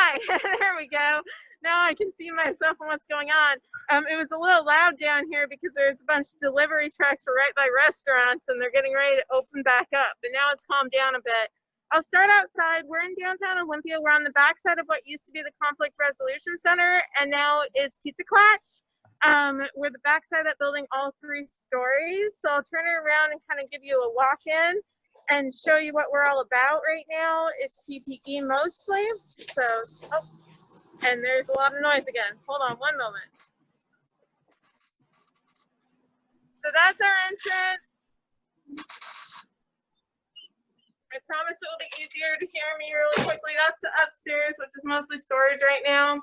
Hi, there we go. Now I can see myself and what's going on. It was a little loud down here because there's a bunch of delivery trucks for right by restaurants and they're getting ready to open back up, but now it's calmed down a bit. I'll start outside. We're in downtown Olympia. We're on the backside of what used to be the Conflict Resolution Center and now is Pizza Quatch. We're the backside of that building, all 3 stories. So I'll turn it around and kind of give you a walk-in and show you what we're all about right now. It's PPE mostly. So, oh, and there's a lot of noise again. Hold on one moment. So that's our entrance. I promise it will be easier to hear me really quickly. That's upstairs, which is mostly storage right now.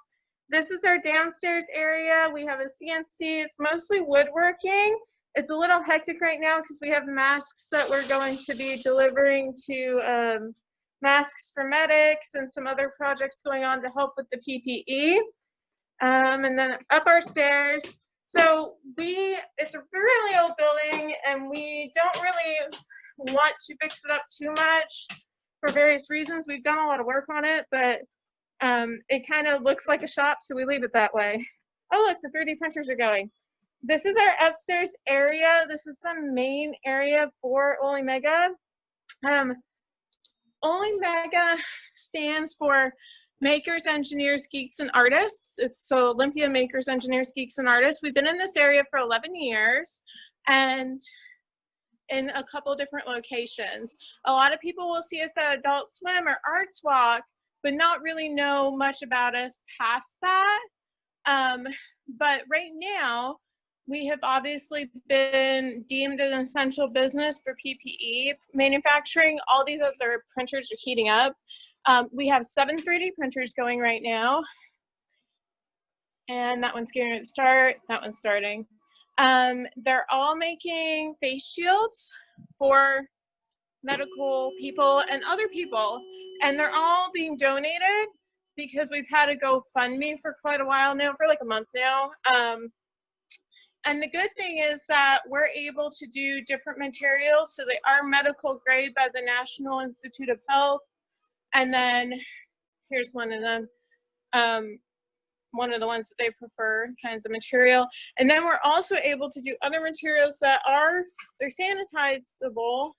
This is our downstairs area. We have a CNC. It's mostly woodworking. It's a little hectic right now because we have masks that we're going to be delivering to masks for medics and some other projects going on to help with the PPE. And then up our stairs. So it's a really old building and we don't really want to fix it up too much for various reasons. We've done a lot of work on it, but it kind of looks like a shop, so we leave it that way. Oh, look, the 3D printers are going. This is our upstairs area. This is the main area for OlyMEGA. OlyMEGA stands for Makers, Engineers, Geeks, and Artists. It's so Olympia Makers, Engineers, Geeks, and Artists. We've been in this area for 11 years and in a couple different locations. A lot of people will see us at Adult Swim or Arts Walk, but not really know much about us past that. But right now, we have obviously been deemed an essential business for PPE manufacturing. All these other printers are heating up. We have 7 3D printers going right now. And that one's getting ready to start, that one's starting. They're all making face shields for medical people and other people. And they're all being donated because we've had a GoFundMe for quite a while now, for like a month now. And the good thing is that we're able to do different materials. So they are medical grade by the National Institute of Health. And then here's one of them, one of the ones that they prefer kinds of material. And then we're also able to do other materials that they're sanitizable,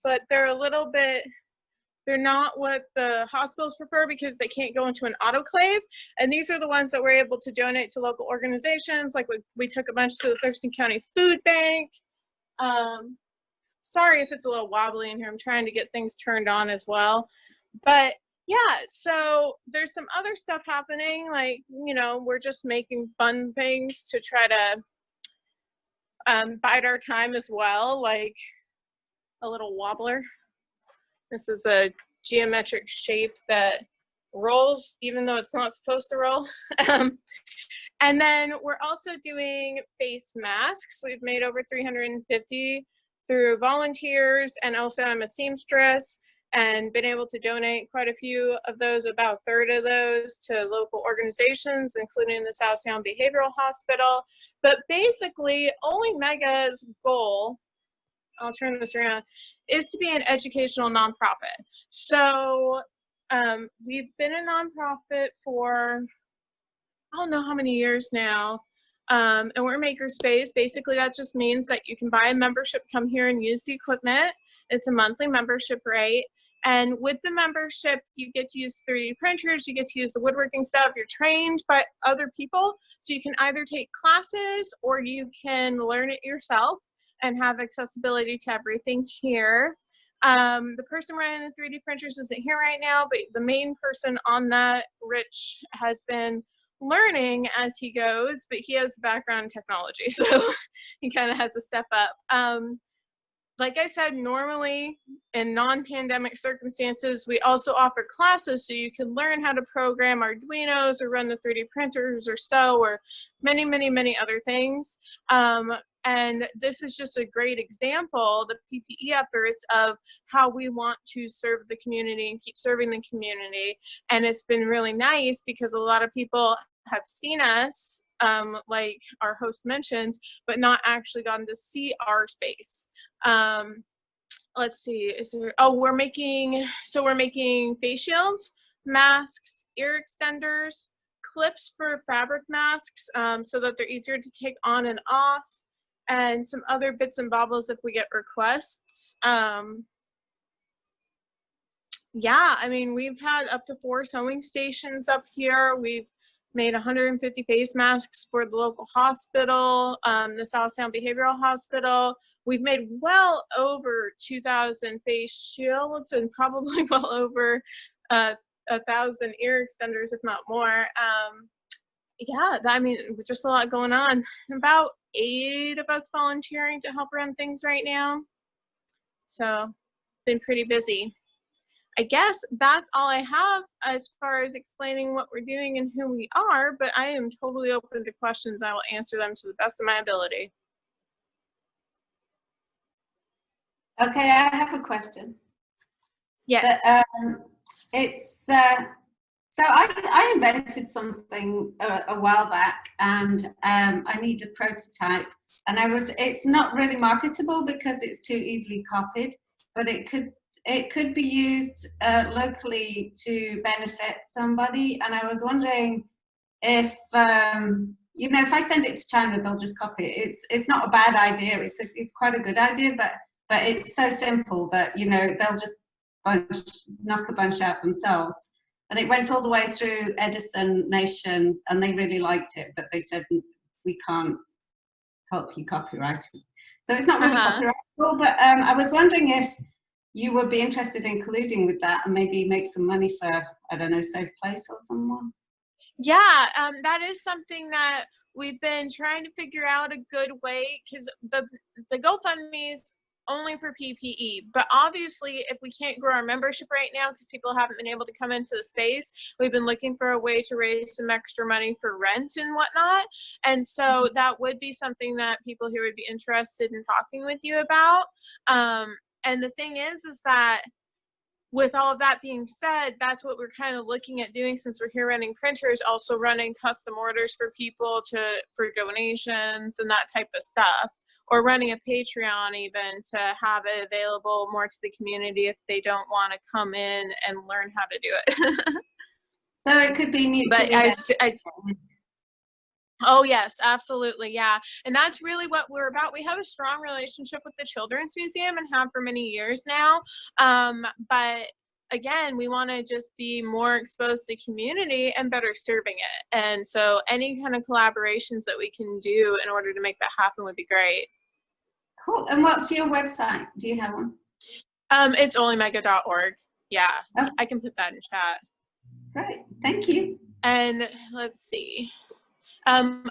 but they're a little bit, they're not what the hospitals prefer because they can't go into an autoclave. And these are the ones that we're able to donate to local organizations. Like we took a bunch to the Thurston County Food Bank. Sorry if it's a little wobbly in here. I'm trying to get things turned on as well. But yeah, so there's some other stuff happening. Like, you know, we're just making fun things to try to bide our time as well. Like a little wobbler. This is a geometric shape that rolls even though it's not supposed to roll. And then we're also doing face masks. We've made over 350 through volunteers, and also I'm a seamstress and been able to donate quite a few of those, about a third of those, to local organizations, including the South Sound Behavioral Hospital. But basically, OlyMEGA's goal, I'll turn this around, is to be an educational nonprofit. So we've been a nonprofit for, I don't know how many years now, and we're makerspace. Basically, that just means that you can buy a membership, come here and use the equipment. It's a monthly membership rate. And with the membership, you get to use 3D printers, you get to use the woodworking stuff, you're trained by other people. So you can either take classes or you can learn it yourself and have accessibility to everything here. The person running the 3D printers isn't here right now, but the main person on that, Rich, has been learning as he goes, but he has a background in technology, so he kind of has to step up. Like I said, normally in non-pandemic circumstances, we also offer classes so you can learn how to program Arduinos or run the 3D printers or sew or many, many, many other things. And this is just a great example, the PPE efforts, of how we want to serve the community and keep serving the community. And it's been really nice because a lot of people have seen us, like our host mentioned, but not actually gotten to see our space. Let's see, is there, oh, we're making face shields. masks, ear extenders, clips for fabric masks so that they're easier to take on and off, and some other bits and bobbles if we get requests. Yeah, I mean, we've had up to 4 sewing stations up here. We've made 150 face masks for the local hospital, the South Sound Behavioral Hospital. We've made well over 2,000 face shields and probably well over 1,000 ear extenders, if not more. Yeah, I mean, just a lot going on. About 8 of us volunteering to help run things right now. So, been pretty busy. I guess that's all I have as far as explaining what we're doing and who we are, but I am totally open to questions. I will answer them to the best of my ability. Okay, I have a question. Yes. It's so I invented something a while back, and I need a prototype, and it's not really marketable because it's too easily copied, but it could be used locally to benefit somebody. And I was wondering if you know, if I send it to China, they'll just copy it. It's not a bad idea. It's quite a good idea, but it's so simple that, you know, they'll just knock a bunch out themselves. And it went all the way through Edison Nation, and they really liked it, but they said we can't help you copyright it. So it's not really copyrightable, but I was wondering if you would be interested in colluding with that and maybe make some money for, I don't know, Safe Place or someone. Yeah, that is something that we've been trying to figure out a good way, because the GoFundMe is only for PPE, but obviously if we can't grow our membership right now because people haven't been able to come into the space, we've been looking for a way to raise some extra money for rent and whatnot. And so that would be something that people here would be interested in talking with you about. And the thing is that with all of that being said, that's what we're kind of looking at doing, since we're here running printers, also running custom orders for people for donations and that type of stuff, or running a Patreon even to have it available more to the community if they don't want to come in and learn how to do it. So it could be mutually. Oh yes, absolutely, yeah. And that's really what we're about. We have a strong relationship with the Children's Museum and have for many years now. But again, we want to just be more exposed to the community and better serving it. And so any kind of collaborations that we can do in order to make that happen would be great. Cool. And what's your website? Do you have one? It's OlyMEGA.org. Yeah, okay. I can put that in chat. Great, thank you. And let's see.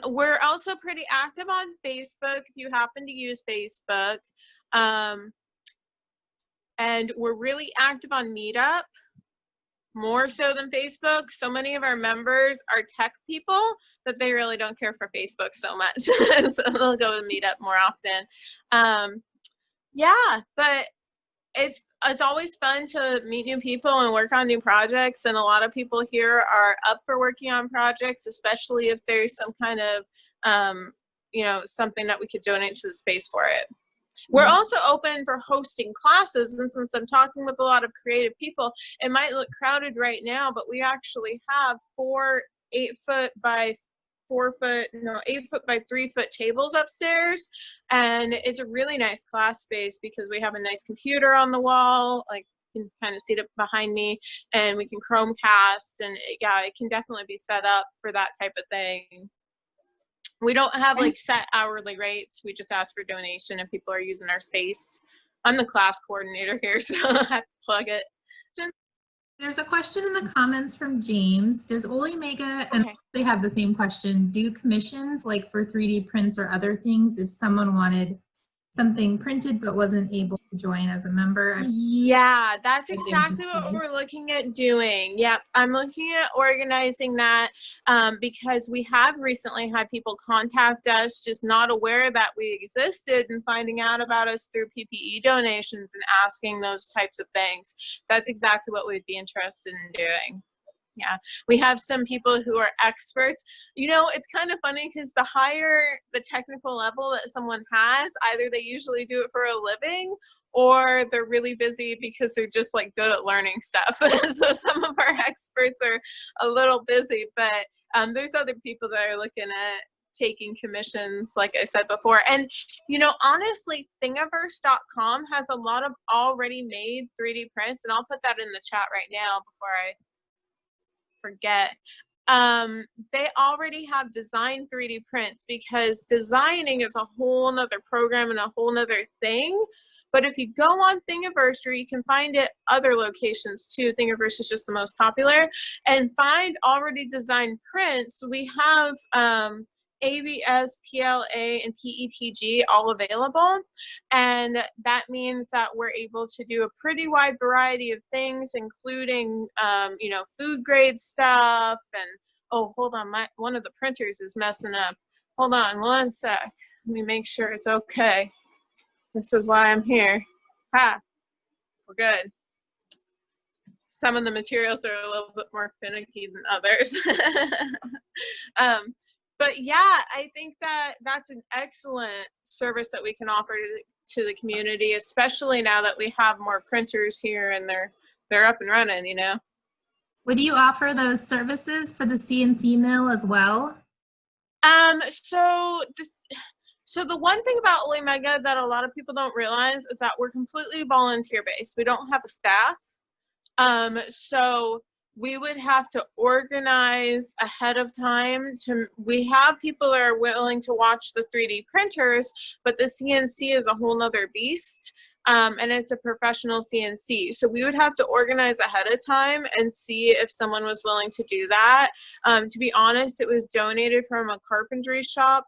We're also pretty active on Facebook if you happen to use Facebook. And we're really active on Meetup, more so than Facebook. So many of our members are tech people that they really don't care for Facebook so much. So they'll go to Meetup more often. Yeah, but it's always fun to meet new people and work on new projects, and a lot of people here are up for working on projects, especially if there's some kind of you know, something that we could donate to the space for it. We're also open for hosting classes, and since I'm talking with a lot of creative people, it might look crowded right now, but we actually have 4 8-foot by 8-foot by 3-foot tables upstairs, and it's a really nice class space because we have a nice computer on the wall, like you can kind of see it behind me, and we can Chromecast, and yeah, it can definitely be set up for that type of thing. We don't have like set hourly rates. We just ask for donation if people are using our space. I'm the class coordinator here, so I have to plug it. There's a question in the comments from James. Does OlyMEGA, and they have the same question, do commissions like for 3D prints or other things if someone wanted something printed but wasn't able to join as a member? Yeah, that's exactly what we're looking at doing. Yep, I'm looking at organizing that because we have recently had people contact us just not aware that we existed and finding out about us through PPE donations and asking those types of things. That's exactly what we'd be interested in doing. Yeah, we have some people who are experts. You know, it's kind of funny because the higher the technical level that someone has, either they usually do it for a living or they're really busy because they're just like good at learning stuff. So some of our experts are a little busy, but there's other people that are looking at taking commissions, like I said before. And, you know, honestly, thingiverse.com has a lot of already made 3D prints, and I'll put that in the chat right now before I forget. They already have design 3D prints, because designing is a whole nother program and a whole nother thing. But if you go on Thingiverse, or you can find it other locations too, Thingiverse is just the most popular, and find already designed prints. We have ABS, PLA, and PETG all available. And that means that we're able to do a pretty wide variety of things, including, you know, food grade stuff. And, oh, hold on, one of the printers is messing up. Hold on one sec. Let me make sure it's okay. This is why I'm here. Ha, we're good. Some of the materials are a little bit more finicky than others. But yeah, I think that that's an excellent service that we can offer to the community, especially now that we have more printers here and they're up and running, you know. Would you offer those services for the CNC mill as well? So the one thing about OlyMEGA that a lot of people don't realize is that we're completely volunteer based. We don't have a staff. So we would have to organize ahead of time we have people that are willing to watch the 3D printers, but the CNC is a whole nother beast. And it's a professional CNC. So we would have to organize ahead of time and see if someone was willing to do that. To be honest, it was donated from a carpentry shop,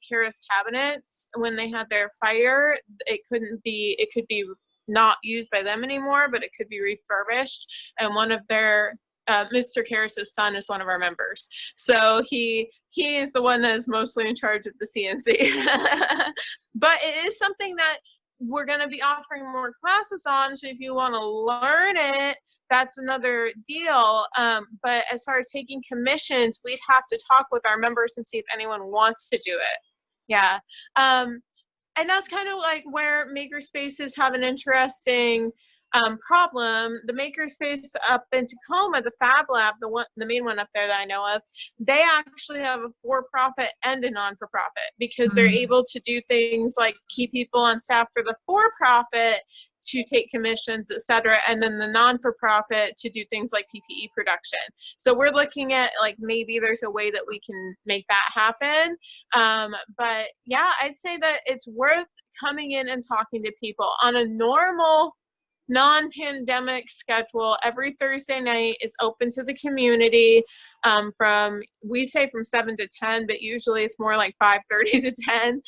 Kara's Cabinets. When they had their fire, it could be not used by them anymore, but it could be refurbished. And one of their Mr. Karras' son is one of our members. So he is the one that is mostly in charge of the CNC. But it is something that we're going to be offering more classes on. So if you want to learn it, that's another deal. But as far as taking commissions, we'd have to talk with our members and see if anyone wants to do it. Yeah. And that's kind of like where makerspaces have an interesting problem. The makerspace up in Tacoma, the Fab Lab, the main one up there that I know of, they actually have a for-profit and a non-for-profit, because they're able to do things like keep people on staff for the for-profit to take commissions, etc., and then the non-for-profit to do things like PPE production. So we're looking at like maybe there's a way that we can make that happen. But yeah, I'd say that it's worth coming in and talking to people on a normal non-pandemic schedule. Every Thursday night is open to the community, we say from 7 to 10, but usually it's more like 5:30 to 10.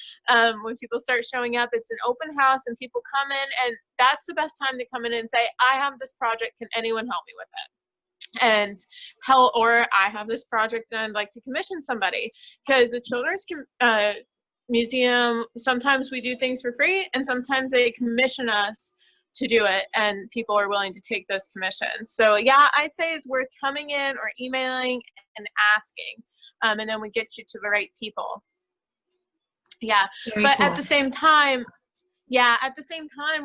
When people start showing up, it's an open house and people come in, and that's the best time to come in and say, I have this project, can anyone help me with it? And or I have this project and I'd like to commission somebody. Because the Children's Museum, sometimes we do things for free and sometimes they commission us to do it, and people are willing to take those commissions. So yeah, I'd say it's worth coming in or emailing and asking, and then we get you to the right people. Yeah. Very but cool. at the same time,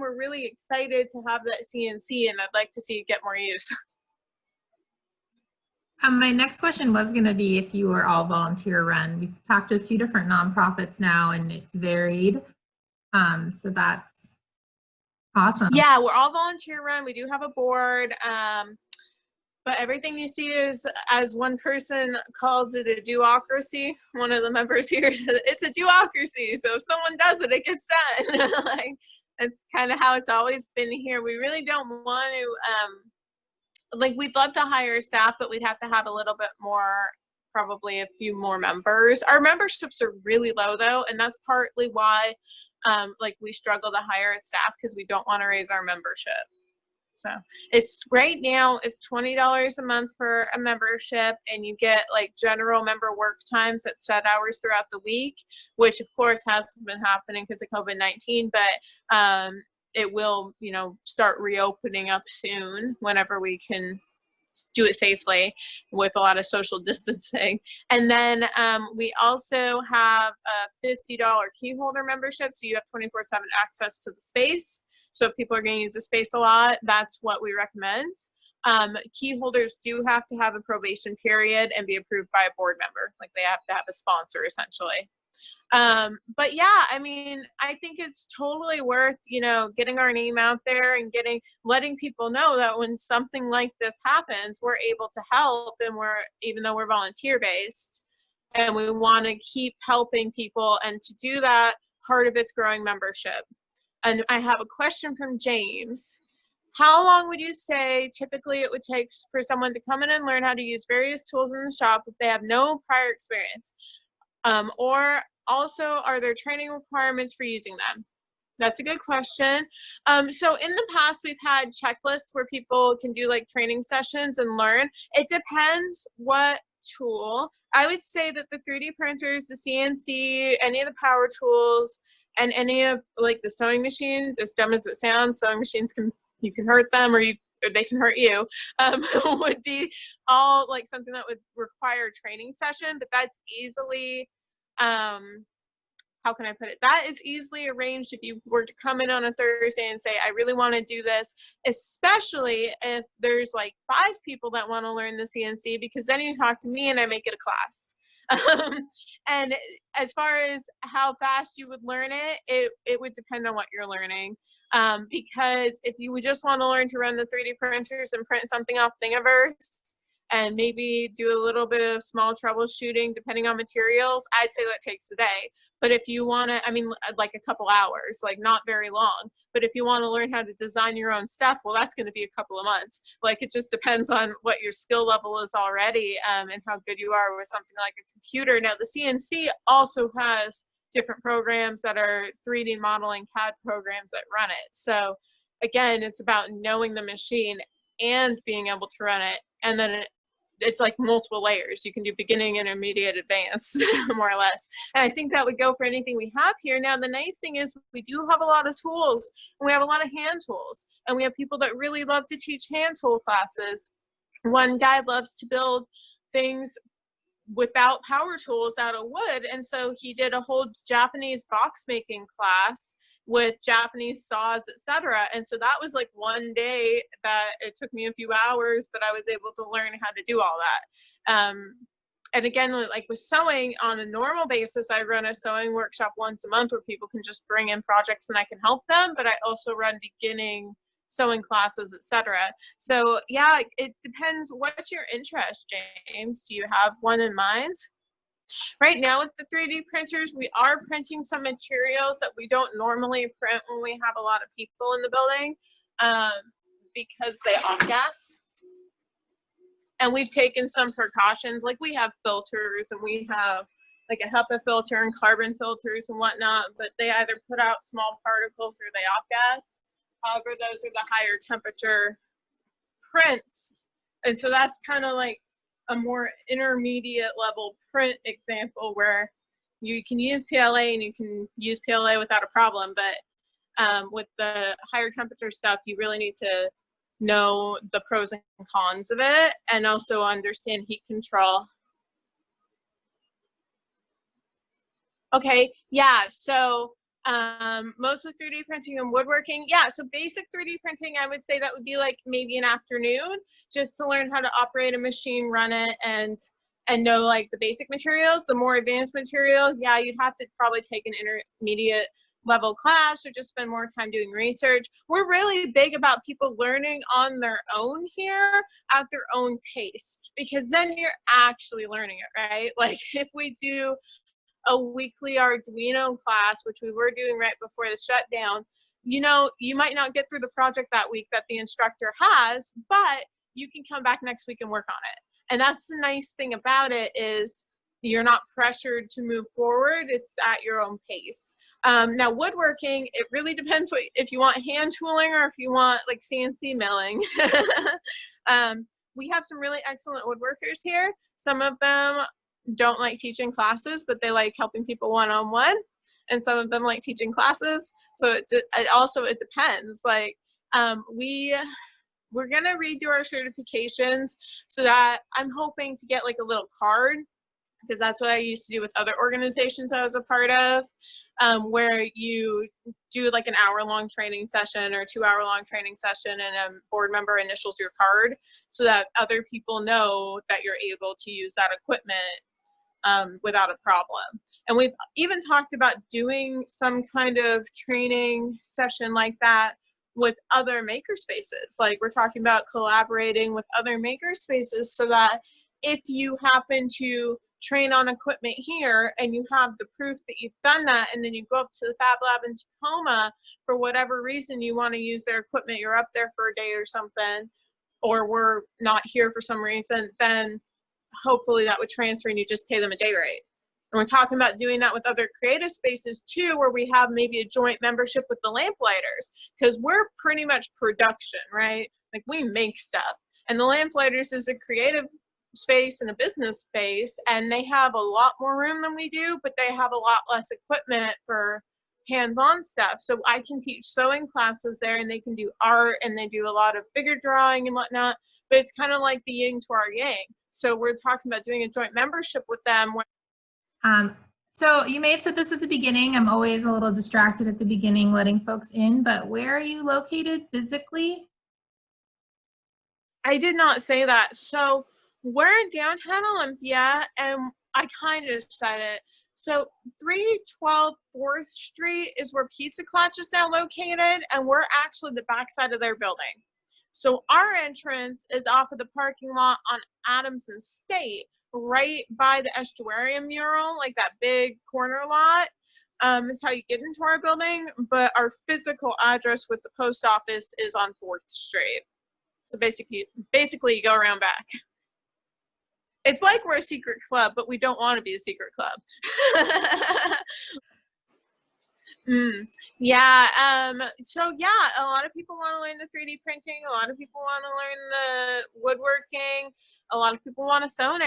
we're really excited to have that CNC, and I'd like to see it get more use. My next question was going to be if you were all volunteer run. We've talked to a few different nonprofits now, and it's varied. So that's awesome. Yeah, we're all volunteer run. We do have a board, but everything you see is, as one person calls it, a do-ocracy. One of the members here says it's a do-ocracy. So if someone does it, it gets done. Like, that's kind of how it's always been here. We really don't want to, like, we'd love to hire staff, but we'd have to have a little bit more, probably a few more members. Our memberships are really low though, and that's partly why like we struggle to hire a staff, because we don't want to raise our membership. So it's right now, it's $20 a month for a membership, and you get like general member work times at set hours throughout the week, which of course hasn't been happening because of COVID-19, but it will, you know, start reopening up soon whenever we can do it safely with a lot of social distancing. And then we also have a $50 key holder membership, so you have 24/7 access to the space. So if people are going to use the space a lot, that's what we recommend. Key holders do have to have a probation period and be approved by a board member. Like they have to have a sponsor essentially. But yeah, I mean, I think it's totally worth, you know, getting our name out there and letting people know that when something like this happens, we're able to help, and even though we're volunteer based, and we want to keep helping people, and to do that, part of it's growing membership. And I have a question from James. How long would you say typically it would take for someone to come in and learn how to use various tools in the shop if they have no prior experience? Or also, are there training requirements for using them? That's a good question. So in the past, we've had checklists where people can do like training sessions and learn. It depends what tool. I would say that the 3D printers, the CNC, any of the power tools, and any of like the sewing machines, as dumb as it sounds, sewing machines you can hurt them, or they can hurt you, would be all like something that would require training session, but that's easily, how can I put it? That is easily arranged if you were to come in on a Thursday and say, I really want to do this, especially if there's like 5 people that want to learn the CNC, because then you talk to me and I make it a class. And as far as how fast you would learn it would depend on what you're learning. Because if you would just want to learn to run the 3D printers and print something off Thingiverse and maybe do a little bit of small troubleshooting depending on materials, I'd say that takes a day. But if you want to, I mean, like a couple hours, like not very long. But if you want to learn how to design your own stuff, well, that's going to be a couple of months. Like it just depends on what your skill level is already, and how good you are with something like a computer. Now, the CNC also has different programs that are 3D modeling CAD programs that run it. So again, it's about knowing the machine and being able to run it. And then it's like multiple layers. You can do beginning, intermediate, advanced, more or less. And I think that would go for anything we have here. Now, the nice thing is we do have a lot of tools, and we have a lot of hand tools, and we have people that really love to teach hand tool classes. One guy loves to build things without power tools out of wood, and so he did a whole Japanese box making class with Japanese saws, etc. And so that was like one day that it took me a few hours, but I was able to learn how to do all that. And again, like with sewing, on a normal basis, I run a sewing workshop once a month where people can just bring in projects and I can help them, but I also run beginning sewing classes, etc. So yeah, it depends. What's your interest, James? Do you have one in mind? Right now with the 3D printers, we are printing some materials that we don't normally print when we have a lot of people in the building, because they off-gas. And we've taken some precautions, like we have filters and we have like a HEPA filter and carbon filters and whatnot, but they either put out small particles or they off-gas. However, those are the higher temperature prints. And so that's kind of like a more intermediate level print example where you can use PLA and you can use PLA without a problem. But with the higher temperature stuff, you really need to know the pros and cons of it and also understand heat control. Okay, yeah, so mostly 3D printing and woodworking. Yeah, so basic 3D printing, I would say that would be like maybe an afternoon, just to learn how to operate a machine, run it, and know like the basic materials. The more advanced materials, yeah, you'd have to probably take an intermediate level class or just spend more time doing research. We're really big about people learning on their own here at their own pace, because then you're actually learning it, right? Like if we do a weekly Arduino class, which we were doing right before the shutdown, you know, you might not get through the project that week that the instructor has, but you can come back next week and work on it. And that's the nice thing about it, is you're not pressured to move forward. It's at your own pace. Now woodworking, it really depends if you want hand tooling or if you want like CNC milling. We have some really excellent woodworkers here. Some of them don't like teaching classes, but they like helping people one-on-one, and some of them like teaching classes. So it depends. Like we're going to redo our certifications so that I'm hoping to get like a little card, because that's what I used to do with other organizations I was a part of, where you do like an hour-long training session or 2-hour-long training session, and a board member initials your card so that other people know that you're able to use that equipment without a problem. And we've even talked about doing some kind of training session like that with other makerspaces. Like, we're talking about collaborating with other makerspaces so that if you happen to train on equipment here and you have the proof that you've done that, and then you go up to the Fab Lab in Tacoma, for whatever reason you want to use their equipment, you're up there for a day or something, or we're not here for some reason, then hopefully that would transfer and you just pay them a day rate. And we're talking about doing that with other creative spaces too, where we have maybe a joint membership with the Lamplighters, because we're pretty much production, right? Like, we make stuff. And the Lamplighters is a creative space and a business space, and they have a lot more room than we do, but they have a lot less equipment for hands-on stuff. So I can teach sewing classes there, and they can do art, and they do a lot of figure drawing and whatnot, but it's kind of like the yin to our yang. So we're talking about doing a joint membership with them. So you may have said this at the beginning. I'm always a little distracted at the beginning letting folks in, but where are you located physically? I did not say that. So we're in downtown Olympia, and I kind of said it. So 312 4th Street is where Pizza Clutch is now located, and we're actually the backside of their building. So our entrance is off of the parking lot on Adams and State, right by the estuarium mural, like that big corner lot, is how you get into our building. But our physical address with the post office is on 4th Street. So basically you go around back. It's like we're a secret club, but we don't want to be a secret club. Yeah. So yeah, a lot of people want to learn the 3D printing. A lot of people want to learn the woodworking. A lot of people want to sew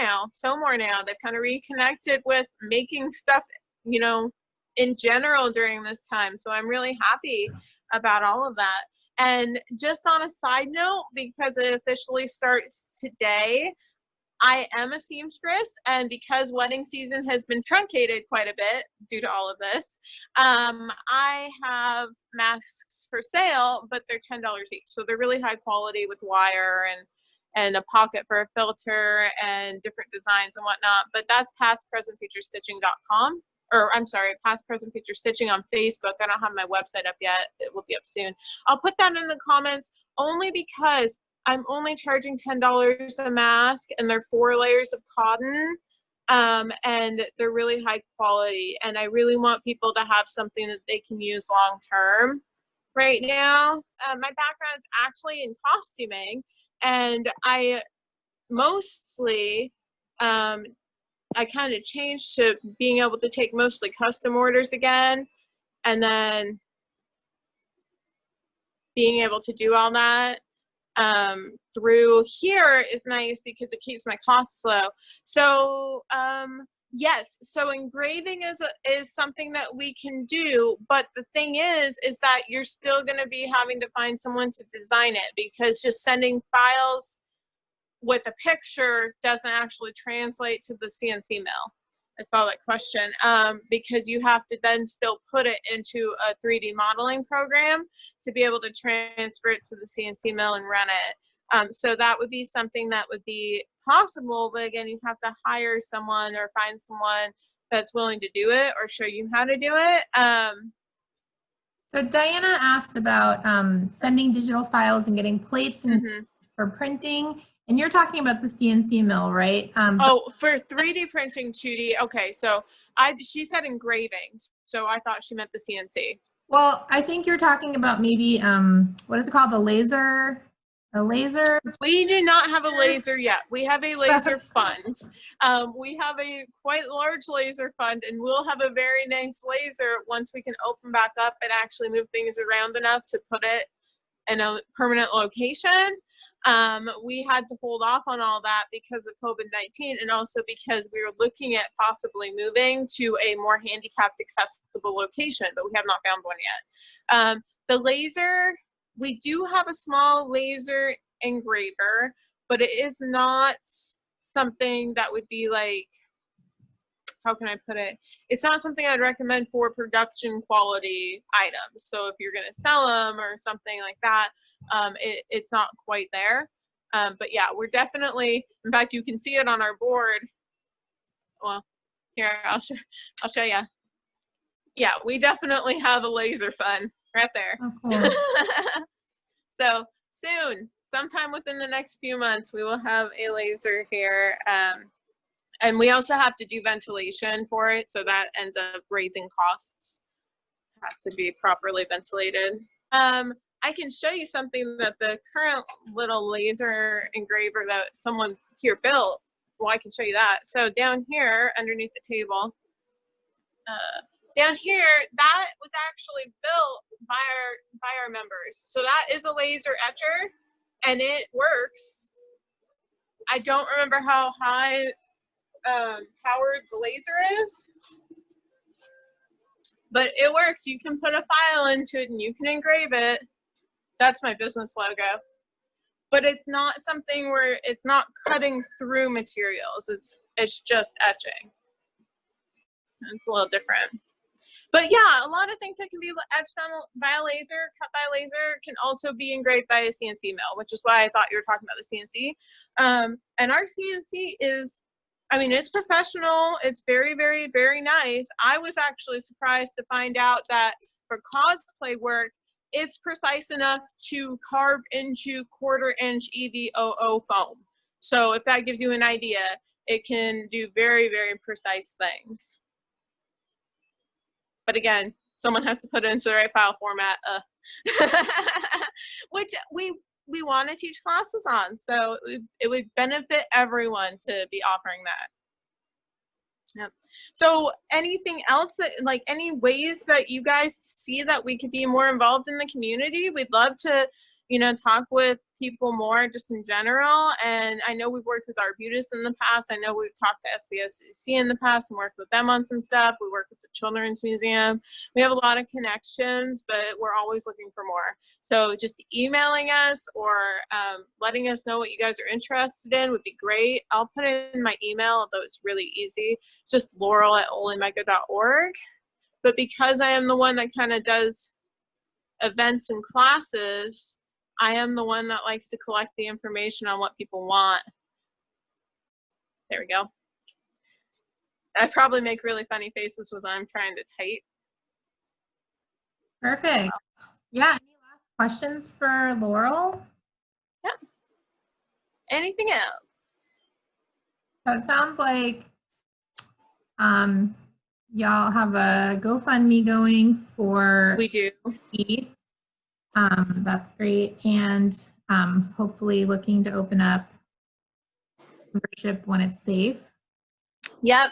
more now. They've kind of reconnected with making stuff, you know, in general during this time. So I'm really happy about all of that. And just on a side note, because it officially starts today, I am a seamstress, and because wedding season has been truncated quite a bit due to all of this, I have masks for sale, but they're $10 each. So they're really high quality with wire and a pocket for a filter and different designs and whatnot. But that's pastpresentfuturestitching.com. Or I'm sorry, Past Present Future Stitching on Facebook. I don't have my website up yet. It will be up soon. I'll put that in the comments, only because I'm only charging $10 a mask, and they're 4 layers of cotton, and they're really high quality. And I really want people to have something that they can use long term right now. My background is actually in costuming, and I mostly, I kind of changed to being able to take mostly custom orders again, and then being able to do all that through here is nice because it keeps my costs low. So yes, so engraving is something that we can do, but the thing is that you're still going to be having to find someone to design it, because just sending files with a picture doesn't actually translate to the CNC mill. I saw that question, because you have to then still put it into a 3D modeling program to be able to transfer it to the CNC mill and run it. So that would be something that would be possible, but again, you have to hire someone or find someone that's willing to do it or show you how to do it. So Diana asked about sending digital files and getting plates and for printing. And you're talking about the CNC mill, right? For 3D printing, 2D. Okay, so she said engraving, so I thought she meant the CNC. Well, I think you're talking about maybe, what is it called? A laser? We do not have a laser yet. We have a laser fund. We have a quite large laser fund, and we'll have a very nice laser once we can open back up and actually move things around enough to put it in a permanent location. We had to hold off on all that because of COVID-19, and also because we were looking at possibly moving to a more handicapped accessible location, but we have not found one yet. The laser, we do have a small laser engraver, but it is not something that would be like, how can I put it? It's not something I'd recommend for production quality items. So if you're going to sell them or something like that, it's not quite there. But yeah, we're definitely, in fact, you can see it on our board. Well, here, I'll show you. Yeah, we definitely have a laser fun right there. Oh, cool. So soon, sometime within the next few months, we will have a laser here. And we also have to do ventilation for it, so that ends up raising costs. It has to be properly ventilated. I can show you something that the current little laser engraver that someone here built. Well, I can show you that. So down here, underneath the table, down here, that was actually built by our members. So that is a laser etcher, and it works. I don't remember how high powered the laser is, but it works. You can put a file into it and you can engrave it. That's my business logo. But it's not something where it's not cutting through materials. It's just etching. It's a little different. But yeah, a lot of things that can be etched on by a laser, cut by a laser, can also be engraved by a CNC mill, which is why I thought you were talking about the CNC. And our CNC is, I mean, it's professional. It's very, very, very nice. I was actually surprised to find out that for cosplay work, it's precise enough to carve into 1/4 inch EVOO foam. So if that gives you an idea, it can do very, very precise things. But again, someone has to put it into the right file format, which we want to teach classes on. So it would benefit everyone to be offering that. Yep. So anything else that, like, any ways that you guys see that we could be more involved in the community? We'd love to, you know, talk with people more just in general. And I know we've worked with Arbutus in the past. I know we've talked to SPSCC in the past and worked with them on some stuff. We work with the Children's Museum. We have a lot of connections, but we're always looking for more. So just emailing us or letting us know what you guys are interested in would be great. I'll put it in my email, although it's really easy. It's just laurel@olymega.org. But because I am the one that kind of does events and classes, I am the one that likes to collect the information on what people want. There we go. I probably make really funny faces when I'm trying to type. Perfect. Yeah. Any last questions for Laurel? Yeah. Anything else? So it sounds like y'all have a GoFundMe going for We do. Keith. That's great. And hopefully looking to open up membership when it's safe. Yep.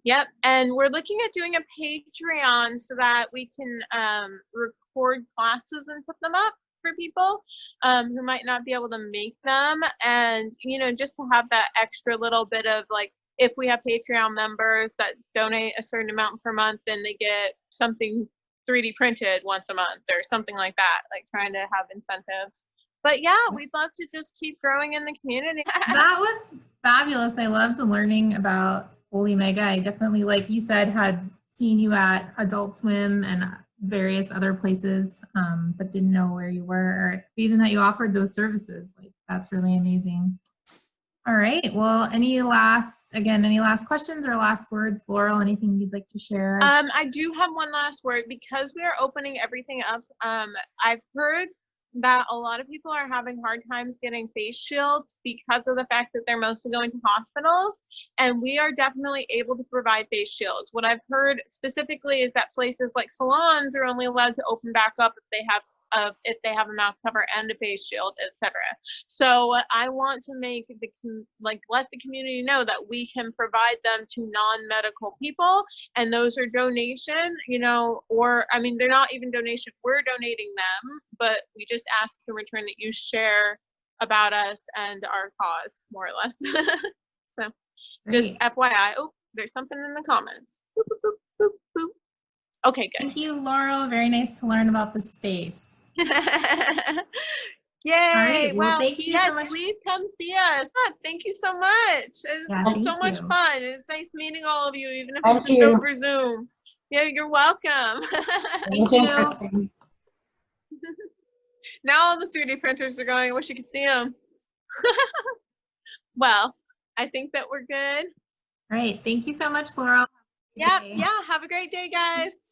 Yep. And we're looking at doing a Patreon so that we can record classes and put them up for people who might not be able to make them. And, you know, just to have that extra little bit of, like, if we have Patreon members that donate a certain amount per month, then they get something 3D printed once a month or something like that, like trying to have incentives. But yeah, we'd love to just keep growing in the community. That was fabulous. I loved learning about OlyMEGA. I definitely, like you said, had seen you at Adult Swim and various other places, but didn't know where you were, or even that you offered those services. Like, that's really amazing. All right. Well, any last questions or last words, Laurel? Anything you'd like to share? I do have one last word. Because we are opening everything up, I've heard that a lot of people are having hard times getting face shields because of the fact that they're mostly going to hospitals, and we are definitely able to provide face shields. What I've heard specifically is that places like salons are only allowed to open back up if they have a mouth cover and a face shield, etc. So I want to make let the community know that we can provide them to non-medical people, and those are donation, you know, or I mean, they're not even donation, we're donating them, but we just ask in return that you share about us and our cause, more or less. So just FYI. Oh, there's something in the comments. Boop, boop, boop, boop, boop. Okay, good. Thank you, Laurel. Very nice to learn about the space. Yay! All right. Great. Well, thank you yes, so much. please come see us. Thank you so much. It Yeah, was so thank much you. fun. It's nice meeting all of you, even if Thank it's just you. over Zoom. Yeah, you're welcome. It Thank was you. interesting. Now all the 3D printers are going. I wish you could see them. Well, I think that we're good. All right. Thank you so much, Laurel. Yeah, Day. yeah. Have a great day, guys.